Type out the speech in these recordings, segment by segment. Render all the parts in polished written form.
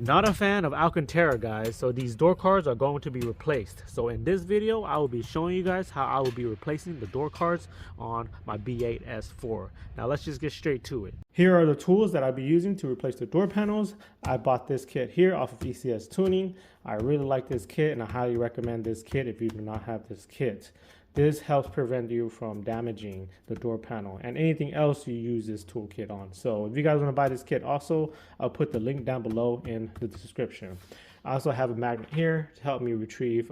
Not a fan of Alcantara, guys, so these door cards are going to be replaced. So in this video, I will be showing you guys how I will be replacing the door cards on my B8 S4. Now let's just get straight to it. Here are the tools that I'll be using to replace the door panels. I bought this kit here off of ECSTuning. I really like this kit and I highly recommend this kit if you do not have this kit. This helps prevent you from damaging the door panel and anything else you use this toolkit on. So if you guys want to buy this kit also, I'll put the link down below in the description. I also have a magnet here to help me retrieve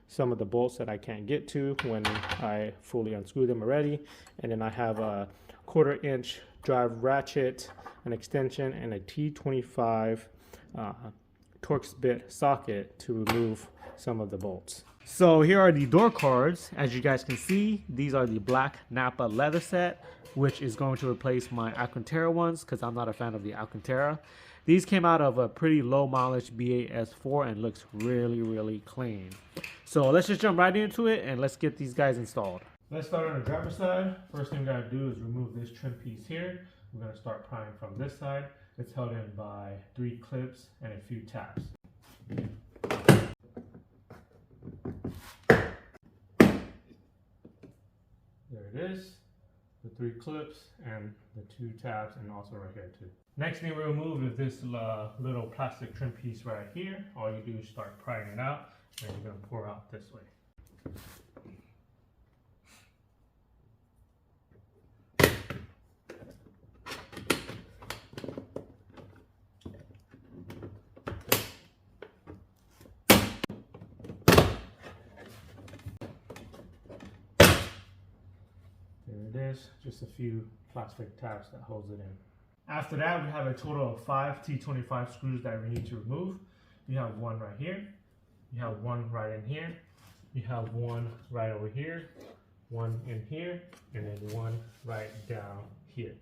some of the bolts that I can't get to when I fully unscrew them already. And then I have a 1/4 inch drive ratchet, an extension, and a T25 Torx bit socket to remove some of the bolts. So here are the door cards. As you guys can see, these are the black Napa leather set, which is going to replace my Alcantara ones because I'm not a fan of the Alcantara. These came out of a pretty low mileage B8 S4 and looks really clean. So let's just jump right into it and let's get these guys installed. Let's start on the driver's side. First thing we gotta do is remove this trim piece here. We're gonna start prying from this side. It's held in by 3 clips and a few taps. There it is, the 3 clips and the 2 tabs, and also right here too. Next thing we remove is this little plastic trim piece right here. All you do is start prying it out and you're gonna pour out this way. There it is, just a few plastic tabs that holds it in. After that, we have a total of 5 T25 screws that we need to remove. You have one right here, you have one right in here, you have one right over here, one in here, and then one right down here.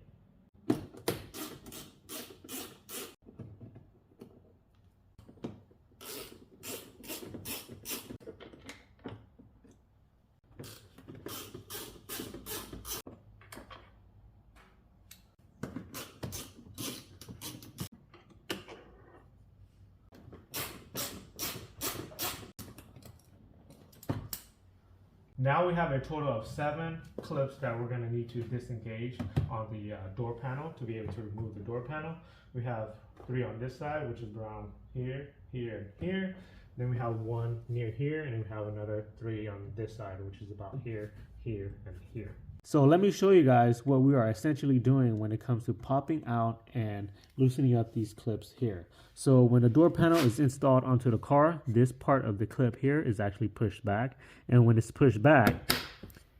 Now we have a total of 7 clips that we're going to need to disengage on the door panel to be able to remove the door panel. We have 3 on this side, which is around here, here, and here. Then we have 1 near here, and we have another 3 on this side, which is about here, here, and here. So let me show you guys what we are essentially doing when it comes to popping out and loosening up these clips here. So when the door panel is installed onto the car, this part of the clip here is actually pushed back. And when it's pushed back,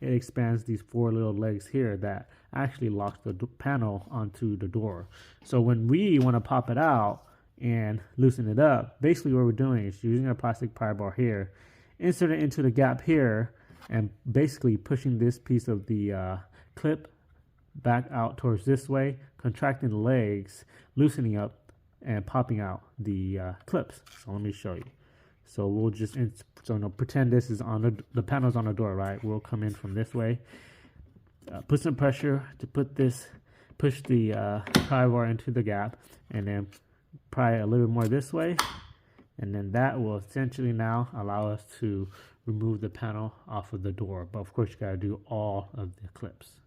it expands these 4 little legs here that actually locks the panel onto the door. So when we want to pop it out and loosen it up, basically what we're doing is using a plastic pry bar here, insert it into the gap here, and basically pushing this piece of the clip back out towards this way, contracting the legs, loosening up, and popping out the clips. So let me show you. So we'll just pretend this is on the panel's on the door, right? We'll come in from this way, put some pressure to push the pry bar into the gap, and then pry a little bit more this way, and then that will essentially now allow us to remove the panel off of the door. But of course you gotta do all of the clips.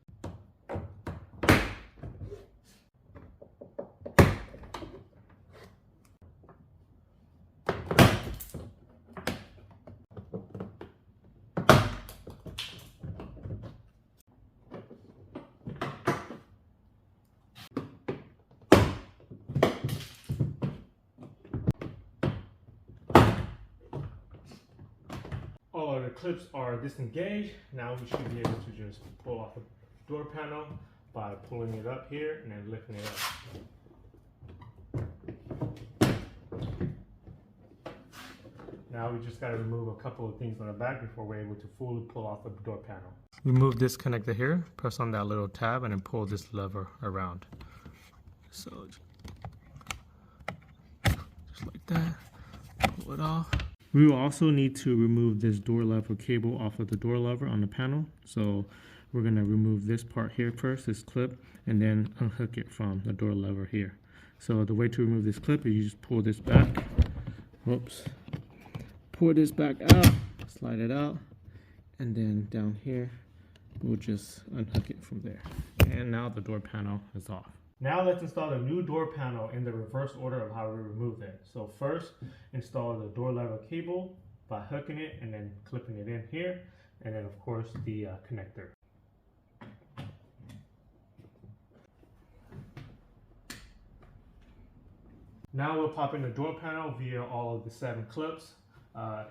All of the clips are disengaged. Now we should be able to just pull off the door panel by pulling it up here and then lifting it up. Now we just got to remove a couple of things on the back before we're able to fully pull off the door panel. Remove this connector here, press on that little tab, and then pull this lever around. So just like that, pull it off. We will also need to remove this door lever cable off of the door lever on the panel. So We're going to remove this part here first, this clip, and then unhook it from the door lever here. So the way to remove this clip is you just pull this back. Whoops. Pull this back out, slide it out, and then down here, we'll just unhook it from there. And now the door panel is off. Now let's install the new door panel in the reverse order of how we removed it. So first, install the door level cable by hooking it and then clipping it in here. And then of course the connector. Now we'll pop in the door panel via all of the 7 clips.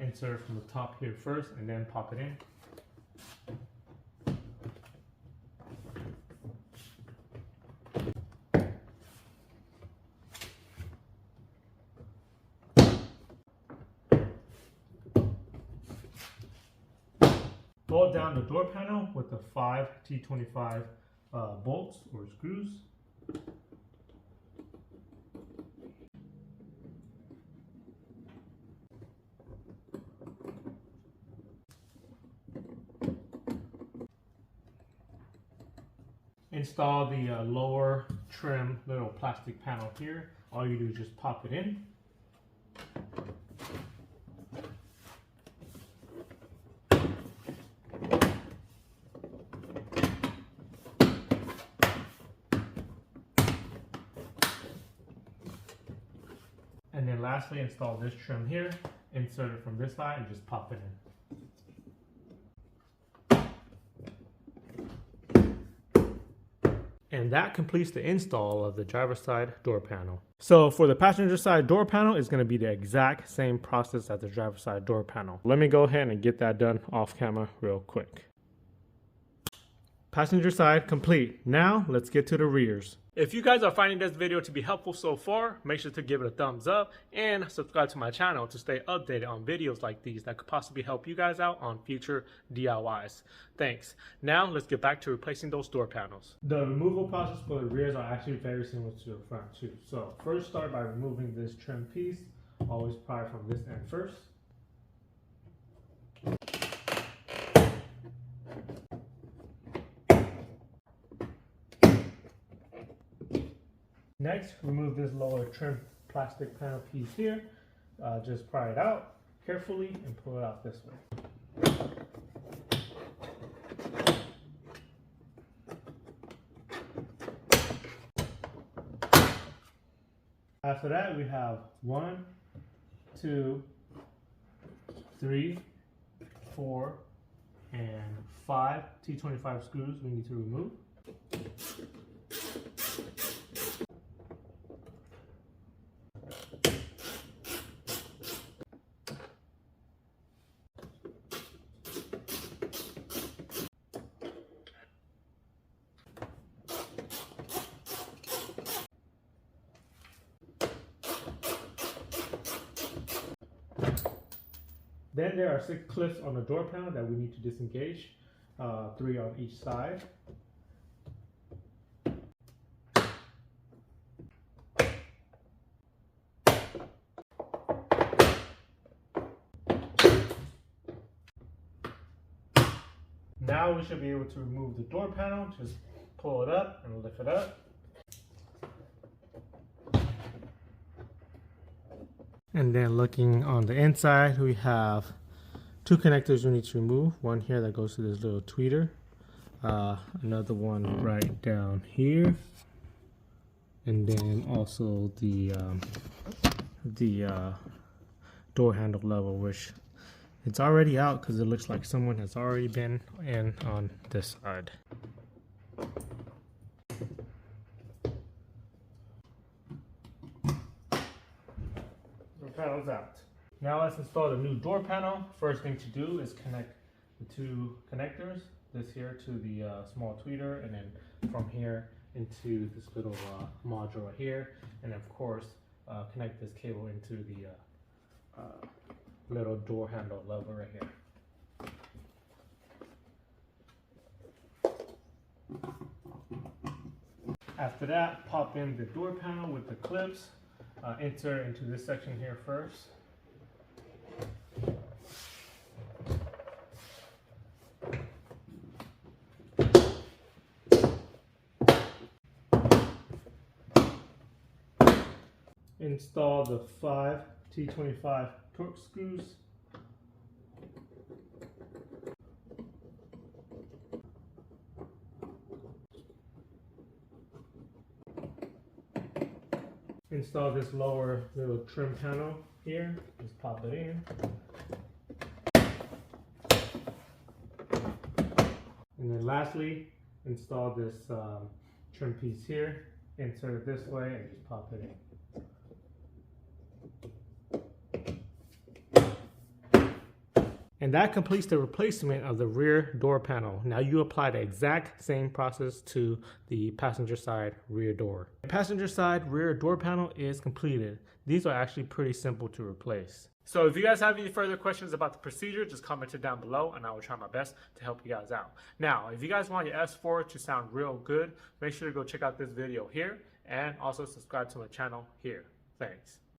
Insert from the top here first and then pop it in. Bolt down the door panel with the 5 T25 bolts or screws. Install the lower trim little plastic panel here. All you do is just pop it in. And then lastly, install this trim here. Insert it from this side and just pop it in. And that completes the install of the driver's side door panel. So for the passenger side door panel, it's going to be the exact same process as the driver's side door panel. Let me go ahead and get that done off camera real quick. Passenger side complete. Now let's get to the rears. If you guys are finding this video to be helpful so far, make sure to give it a thumbs up and subscribe to my channel to stay updated on videos like these that could possibly help you guys out on future DIYs. Thanks. Now let's get back to replacing those door panels. The removal process for the rears are actually very similar to the front too. So first start by removing this trim piece. Always pry from this end first. Next, remove this lower trim plastic panel piece here. Just pry it out carefully and pull it out this way. After that, we have 1, 2, 3, 4, and 5 T25 screws we need to remove. Then there are 6 clips on the door panel that we need to disengage, 3 on each side. Now we should be able to remove the door panel. Just pull it up and lift it up. And then looking on the inside, we have 2 connectors we need to remove. One here that goes to this little tweeter. Another one right down here. And then also the door handle level, which it's already out because it looks like someone has already been in on this side. Panels out. Now let's install the new door panel. First thing to do is connect the 2 connectors, this here to the small tweeter, and then from here into this little module right here, and of course connect this cable into the little door handle lever right here. After that, pop in the door panel with the clips. Insert into this section here first. install the 5 T25 torque screws. Install this lower little trim panel here. Just pop it in. And then lastly, install this trim piece here. Insert it this way and just pop it in. And that completes the replacement of the rear door panel. Now you apply the exact same process to the passenger side rear door. The passenger side rear door panel is completed. These are actually pretty simple to replace. So if you guys have any further questions about the procedure, just comment it down below and I will try my best to help you guys out. Now, if you guys want your S4 to sound real good, make sure to go check out this video here and also subscribe to my channel here. Thanks.